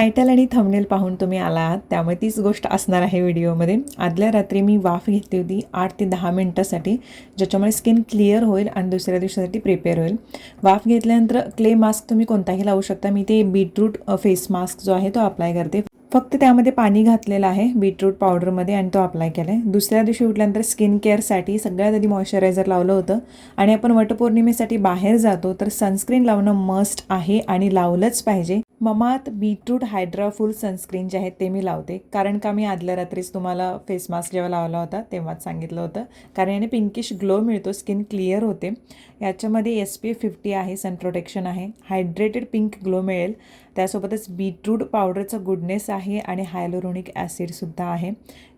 Title आणि thumbnail पाहून तुम्ही आला आहात, त्यामुळे तीच गोष्ट असणार आहे व्हिडिओमध्ये. आदल्या रात्री मी वाफ घेतली होती 8 ते 10 मिनटासाठी, ज्याच्यामुळे स्किन क्लिअर होईल आणि दुसऱ्या दिवसासाठी प्रिपेअर होईल. वाफ घेतल्यानंतर क्ले मास्क तुम्ही कोणताही लावू शकता. मी ते बीटरूट फेस मास्क जो आहे तो अप्लाय करते. फक्त त्यामध्ये पाणी घातलेलं आहे बीटरूट पावडरमध्ये आणि तो अप्लाय केला आहे. दुसऱ्या दिवशी उठल्यानंतर स्किन केअरसाठी सगळ्यात आधी मॉइश्चरायझर लावलं होतं. आणि आपण वटपौर्णिमेसाठी बाहेर जातो तर सनस्क्रीन लावणं मस्ट आहे आणि लावलंच पाहिजे. ममाअर्थ बीटरूट हायड्रा फुल सनस्क्रीन जे आहे ते मी लावते, कारण का मी आदल्या रात्रीच तुम्हाला फेस मास्क जेव्हा लावला होता तेव्हाच सांगितलं होतं, कारण याने पिंकिश ग्लो मिळतो, स्किन क्लिअर होते. याच्यामध्ये SPF 50 आहे, सन प्रोटेक्शन आहे, हायड्रेटेड पिंक ग्लो मिळेल. त्यासोबतच बीटरूट पावडरचं गुडनेस आहे आणि हायलोरोनिक ॲसिडसुद्धा आहे,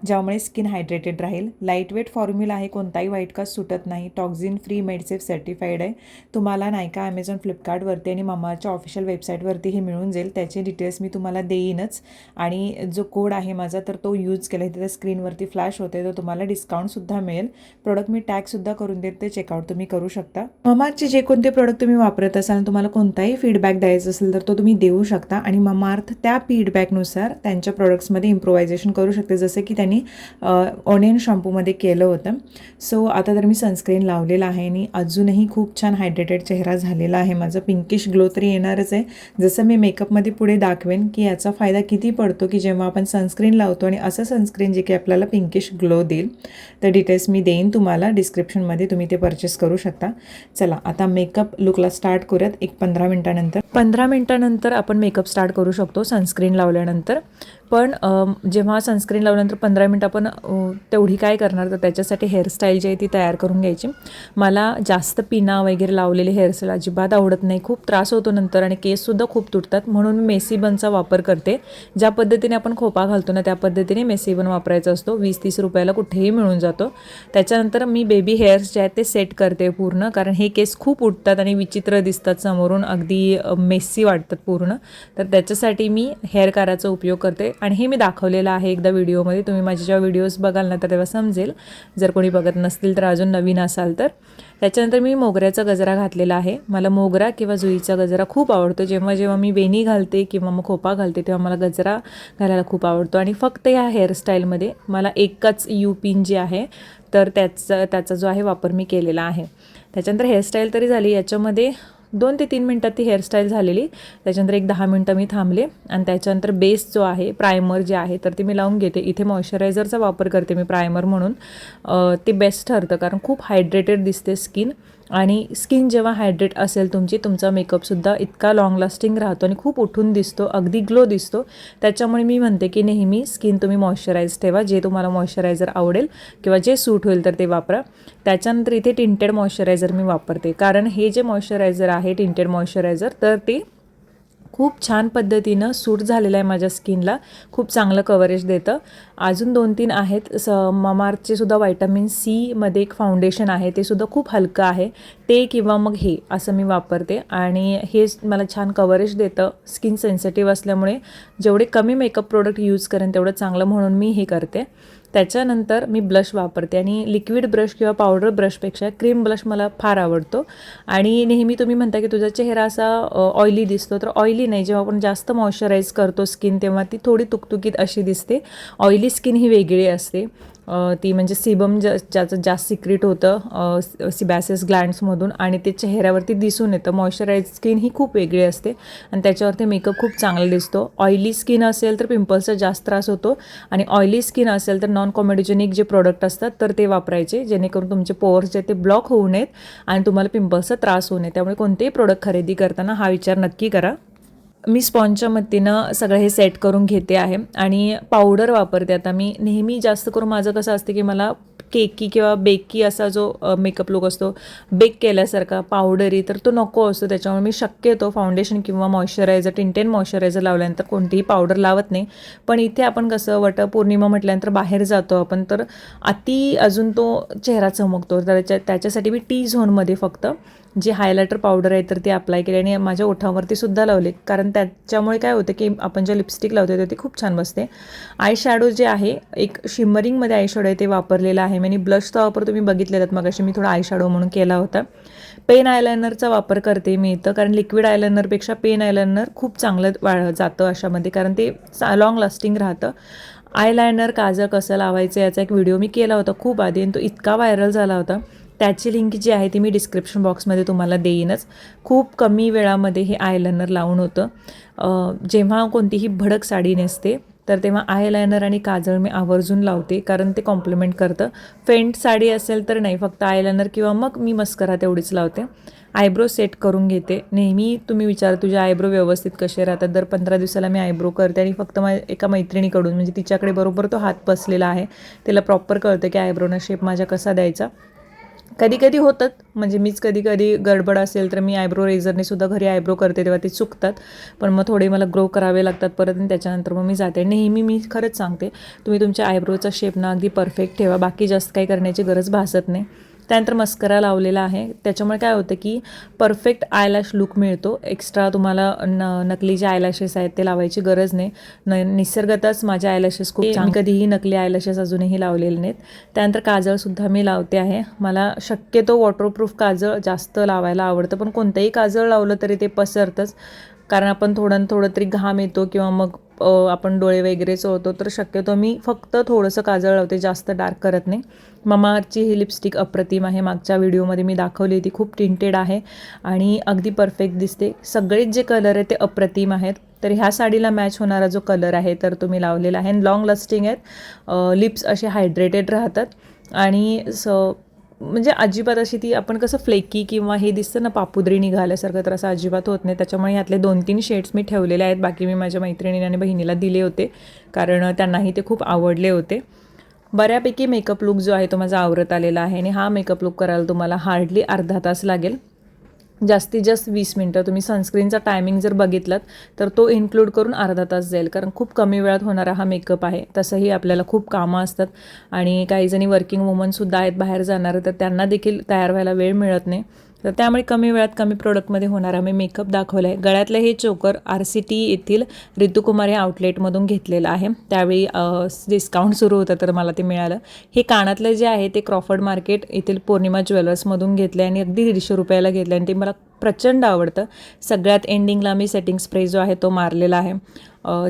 ज्यामुळे स्किन हायड्रेटेड राहील. लाईटवेट फॉर्म्युला आहे, कोणताही व्हाईट कास्ट सुटत नाही, टॉक्झिन फ्री मेडसेफ सर्टिफाईड आहे. तुम्हाला नाही का ॲमेझॉन फ्लिपकार्टवरती आणि ममाअर्थच्या ऑफिशियल वेबसाईटवरती हे मिळून जाईल. त्याचे डिटेल्स मी तुम्हाला देईनच. आणि जो कोड आहे माझा तर तो यूज केला आहे, तिथे स्क्रीनवरती फ्लॅश होते, तर तुम्हाला डिस्काउंटसुद्धा मिळेल. प्रोडक्ट मी टॅगसुद्धा करून देते, ते चेकआउट तुम्ही करू शकता. ममाअर्थचे जे कोणते प्रोडक्ट तुम्ही वापरत असाल, तुम्हाला कोणताही फीडबॅक द्यायचा असेल तर तो तुम्ही देऊ शकता आणि ममाअर्थ त्या फीडबॅकनुसार त्यांच्या प्रोडक्ट्समध्ये इम्प्रोव्हायझेशन करू शकते, जसं की त्यांनी ऑनियन शॅम्पूमध्ये केलं होतं. सो आता तर मी सनस्क्रीन लावलेला आहे आणि अजूनही खूप छान हायड्रेटेड चेहरा झालेला आहे माझा. पिंकिश ग्लो तरी येणारच आहे. जसं मी मेकअपमध्ये पुढे दाखवेन की याचा फायदा किती पडतो की जेव्हा आपण सनस्क्रीन लावतो आणि असं सनस्क्रीन जे की आपल्याला पिंकिश ग्लो देईल. तर डिटेल्स मी देईन तुम्हाला डिस्क्रिप्शनमध्ये, तुम्ही ते परचेस करू शकता. चला आता मेकअप लुकला स्टार्ट करूयात. 15 मिनटानंतर आपण मेकअप स्टार्ट करू शकतो सनस्क्रीन लावल्यानंतर. पण जेव्हा सनस्क्रीन लावल्यानंतर 15 मिनटं आपण तेवढी काय करणार, तर त्याच्यासाठी हेअरस्टाईल जी आहे ती तयार करून घ्यायची. मला जास्त पिना वगैरे लावलेले हेअरस्टाईल अजिबात आवडत नाही, खूप त्रास होतो नंतर आणि केससुद्धा खूप तुटतात. म्हणून मी मेसी बनचा वापर करते. ज्या पद्धतीने आपण खोपा घालतो ना त्या पद्धतीने मेसी बन वापरायचा असतो. 20-30 रुपयाला कुठेही मिळून जातो. त्याच्यानंतर मी बेबी हेअर्स जे आहेत ते सेट करते पूर्ण, कारण हे केस खूप उठतात आणि विचित्र दिसतात समोरून, अगदी मेसी वाटतात पूर्ण. तर त्याच्यासाठी मी हेअर काराचा उपयोग करते आणि हे मी दाखवलेलं आहे एकदा व्हिडिओमध्ये. तुम्ही माझे जेव्हा व्हिडिओज बघाल ना तर तेव्हा समजेल, जर कोणी बघत नसतील तर, अजून नवीन असाल तर. त्याच्यानंतर मी मोगऱ्याचा गजरा घातलेला आहे. मला मोगरा किंवा जुईचा गजरा खूप आवडतो. जेव्हा जेव्हा मी वेणी घालते किंवा मग खोपा घालते तेव्हा मला गजरा घालायला खूप आवडतो. आणि फक्त ह्या हेअरस्टाईलमध्ये मला एकच पिन जी आहे तर त्याचा जो आहे वापर मी केलेला आहे. त्याच्यानंतर हेअरस्टाईल तरी झाली. याच्यामध्ये 2 ते 3 मिनटात ती हेअरस्टाईल झालेली. त्याच्यानंतर एक 10 मिनटं मी थांबले आणि त्याच्यानंतर बेस जो आहे, प्रायमर जे आहे तर ते मी लावून घेते. इथे मॉइश्चरायझरचा वापर करते मी प्रायमर म्हणून. ते बेस्ट ठरतं, कारण खूप हायड्रेटेड दिसते स्किन. आणि स्किन जेव्हा हायड्रेट असेल तुमचा मेकअपसुद्धा इतका लॉंग लास्टिंग राहतो आणि खूप उठून दिसतो, अगदी ग्लो दिसतो. त्याच्यामुळे मी म्हणते की नेहमी स्किन तुम्ही मॉइश्चराईज ठेवा. जे तुम्हाला मॉइश्चरायझर आवडेल किंवा जे सूट होईल तर ते वापरा. त्याच्यानंतर इथे टिंटेड मॉइश्चरायझर मी वापरते, कारण हे जे मॉइश्चरायझर आहे टिंटेड मॉइश्चरायझर तर ते खूप छान पद्धतीनं सूट झालेलं आहे माझ्या स्किनला, खूप चांगलं कव्हरेज देतं. अजून 2-3 आहेत. ममाअर्थचे सुद्धा व्हायटामिन C मध्ये एक फाउंडेशन आहे, ते सुद्धा खूप हलकं आहे. ते किंवा मग हे असं मी वापरते आणि हे मला छान कव्हरेज देतं. स्किन सेन्सिटिव्ह असल्यामुळे जेवढे कमी मेकअप प्रोडक्ट यूज करेन तेवढं चांगलं, म्हणून मी हे करते. त्याच्यानंतर मी ब्लश वापरते आणि लिक्विड ब्रश किंवा पावडर ब्रशपेक्षा क्रीम ब्लश मला फार आवडतो. आणि नेहमी तुम्ही म्हणता की तुझा चेहरा असा ऑइली दिसतो, तर ऑइली नाही. जेव्हा आपण जास्त मॉइश्चराईज करतो स्किन तेव्हा ती थोडी तुकतुकीत अशी दिसते. ऑइली स्किन ही वेगळी असते. ती म्हणजे सिबम ज्याचं जास्त सिक्रेट होतं सिबॅसिस ग्लँड्समधून आणि ते चेहऱ्यावरती दिसून येतं. मॉइश्चराईज स्किन ही खूप वेगळी असते आणि त्याच्यावरती मेकअप खूप चांगला दिसतो. ऑइली स्किन असेल तर पिंपल्सचा जास्त त्रास होतो आणि ऑइली स्किन असेल तर नॉन कॉमेडोजेनिक जे प्रोडक्ट असतात तर ते वापरायचे, जेणेकरून तुमचे पोअर्स जे ते ब्लॉक होऊ नयेत आणि तुम्हाला पिंपल्सचा त्रास होऊ नये. त्यामुळे कोणतेही प्रोडक्ट खरेदी करताना हा विचार नक्की करा. मी स्पॉन्जच्या मदतीनं सगळं हे सेट करून घेते आहे आणि पावडर वापरते. आता मी नेहमी जास्त करून माझं कसं असतं की मला केकी किंवा बेकी असा जो मेकअप लुक असतो, बेक केल्यासारखा पावडरी, तर तो नको असतो. त्याच्यामुळे मी शक्यतो फाउंडेशन किंवा मॉइश्चरायझर, टिंटेड मॉइश्चरायझर लावल्यानंतर कोणतीही पावडर लावत नाही. पण इथे आपण कसं वटपौर्णिमा म्हटल्यानंतर बाहेर जातो आपण, तर अजून तो चेहरा चमकतो. तर त्याच्यासाठी मी T झोनमध्ये फक्त जे हायलायटर पावडर आहे तर ते अप्लाय केले आणि माझ्या ओठावरती सुद्धा लावले, कारण त्याच्यामुळे काय होतं की आपण जे लिपस्टिक लावतो तर ती खूप छान बसते. आय शॅडो जे आहे एक शिमरिंगमध्ये आय शॅडो आहे ते वापरलेलं आहे मी. ब्लशचा वापर तुम्ही बघितलेलात मगाशी मी थोडा आय शॅडो म्हणून केला होता. पेन आयलायनरचा वापर करते मी इथं, कारण लिक्विड आयलायनरपेक्षा पेन आयलायनर खूप चांगलं जातं अशामध्ये, कारण ते लाँग लास्टिंग राहतं. आयलायनर काजळ कसं लावायचं याचा एक व्हिडिओ मी केला होता खूप आधी आणि तो इतका व्हायरल झाला होता. त्याची लिंक जी आहे ती मी डिस्क्रिप्शन बॉक्समध्ये तुम्हाला देईनच. खूप कमी वेळामध्ये हे आयलायनर लावून होतं. जेव्हा कोणतीही भडक साडी नेसते तर तेव्हा आयलायनर आणि काजळ मी आवर्जून लावते, कारण ते कॉम्प्लिमेंट करतं. फेंट साडी असेल तर नाही, फक्त आयलायनर किंवा मग मी मस्करा तेवढीच लावते. आयब्रो सेट करून घेते. नेहमी तुम्ही विचार तुझे आयब्रो व्यवस्थित कसे राहतात. दर 15 दिवसाला मी आयब्रो करते आणि फक्त एका मैत्रिणीकडून, म्हणजे तिच्याकडे बरोबर तो हात बसलेला आहे, तिला प्रॉपर कळतं की आयब्रोना शेप माझ्या कसा द्यायचा. कधी कधी होतात, म्हणजे मीच कधी कधी गडबड असेल तर मी आयब्रो रेझरने सुद्धा घरी आयब्रो करते, तेव्हा ते चुकतात. पण मग थोडे मला ग्रो करावे लागतात परत आणि त्याच्यानंतर मग मी जाते. नेहमी मी खरंच सांगते, तुम्ही तुमच्या आयब्रोचा शेप ना अगदी परफेक्ट ठेवा, बाकी जास्त काही करण्याची गरज भासत नाही. त्यानंतर मस्करा लावलेला आहे, त्याच्यामुळे काय होतं की परफेक्ट आयलॅश लुक मिळतो. एक्स्ट्रा तुम्हाला नकली जे आयलॅशेस आहेत ते लावायची गरज नाही. निसर्गतच माझ्या आयलॅशेस खूप मी कधीही नकली आयलॅशेस अजूनही लावलेले नाहीत. त्यानंतर काजळसुद्धा मी लावते आहे. मला शक्यतो वॉटरप्रूफ काजळ जास्त लावायला आवडतं, पण कोणतंही काजळ लावलं तरी ते पसरतंच, कारण आपण थोडं तरी घाम येतो किंवा मग आपण डोळे वगैरे चोळतो, तर शक्यतो मी फक्त थोडंसं काजळ लावते, जास्त डार्क करत नाही. ममाअर्थची ही लिपस्टिक अप्रतिम आहे. मागच्या व्हिडिओमध्ये मी दाखवली ती खूप टिंटेड आहे आणि अगदी परफेक्ट दिसते. सगळेच जे कलर आहेत ते अप्रतिम आहेत. तर ह्या साडीला मॅच होणारा जो कलर आहे तर तो मी लावलेला आहे. लॉंग लास्टिंग आहेत, लिप्स असे हायड्रेटेड राहतात आणि म्हणजे अजिबात अशी ती आपण कसं फ्लेकी किंवा हे दिसतं ना पापुद्री निघाल्यासारखं, तर असं अजिबात होत नाही. त्याच्यामुळे ह्यातले 2-3 शेड्स मी ठेवलेले आहेत, बाकी मी माझ्या मैत्रिणीने आणि बहिणीला दिले होते, कारण त्यांनाही ते खूप आवडले होते. बऱ्यापैकी मेकअप लुक जो आहे तो माझा आवरत आलेला आहे आणि हा मेकअप लुक करायला तुम्हाला हार्डली अर्धा तास लागेल, जास्तीत जास्त 20 मिनटं. तुम्ही सनस्क्रीनचा टायमिंग जर बघितलात तर तो इन्क्लूड करून अर्धा तास जाईल, कारण खूप कमी वेळात होणारा हा मेकअप आहे. तसंही आपल्याला खूप कामं असतात आणि काही जणी वर्किंग वुमनसुद्धा आहेत बाहेर जाणार, तर त्यांना देखील तयार व्हायला वेळ मिळत नाही. तर त्यामुळे कमी वेळात कमी प्रोडक्टमध्ये होणारा मी मेकअप दाखवला आहे. गळ्यातलं हे चोकर RCT येथील ऋतुकुमार या आउटलेटमधून घेतलेलं आहे. त्यावेळी डिस्काउंट सुरू होतं तर मला ते मिळालं. हे कानातलं जे आहे ते क्रॉफर्ड मार्केट येथील पौर्णिमा ज्वेलर्समधून घेतले आणि अगदी 150 रुपयाला घेतले आणि ते मला प्रचंड आवडतं. सगळ्यात एंडिंगला मी सेटिंग स्प्रे जो आहे तो मारलेला आहे.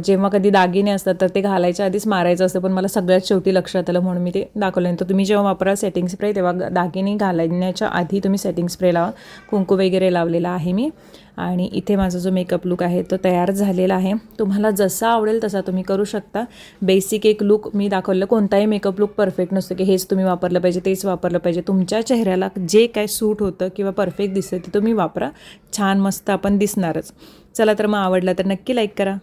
जेव्हा कधी दागिने असतात तर ते घालायच्या आधीच मारायचं असतं, पण मला सगळ्यात शेवटी लक्षात आलं म्हणून मी ते दाखवलं. तर तुम्ही जेव्हा वापरा सेटिंग स्प्रे तेव्हा दागिने घालण्याच्या आधी तुम्ही सेटिंग स्प्रे लावा. कुंकू वगैरे लावलेला आहे मी आणि इथे माझा जो मेकअप लुक आहे तो तयार झालेला आहे. तुम्हाला जसा आवडेल तसा तुम्ही करू शकता. बेसिक एक लुक मी दाखवलं. कोणताही मेकअप लुक परफेक्ट नसतं की हेच तुम्ही वापरलं पाहिजे तेच वापरलं पाहिजे. तुमच्या चेहऱ्याला जे काय सूट होतं किंवा परफेक्ट दिसतं ते तुम्ही वापरा. छान मस्त आपण दिसणारच. चला तर मग आवडला तर नक्की लाईक करा.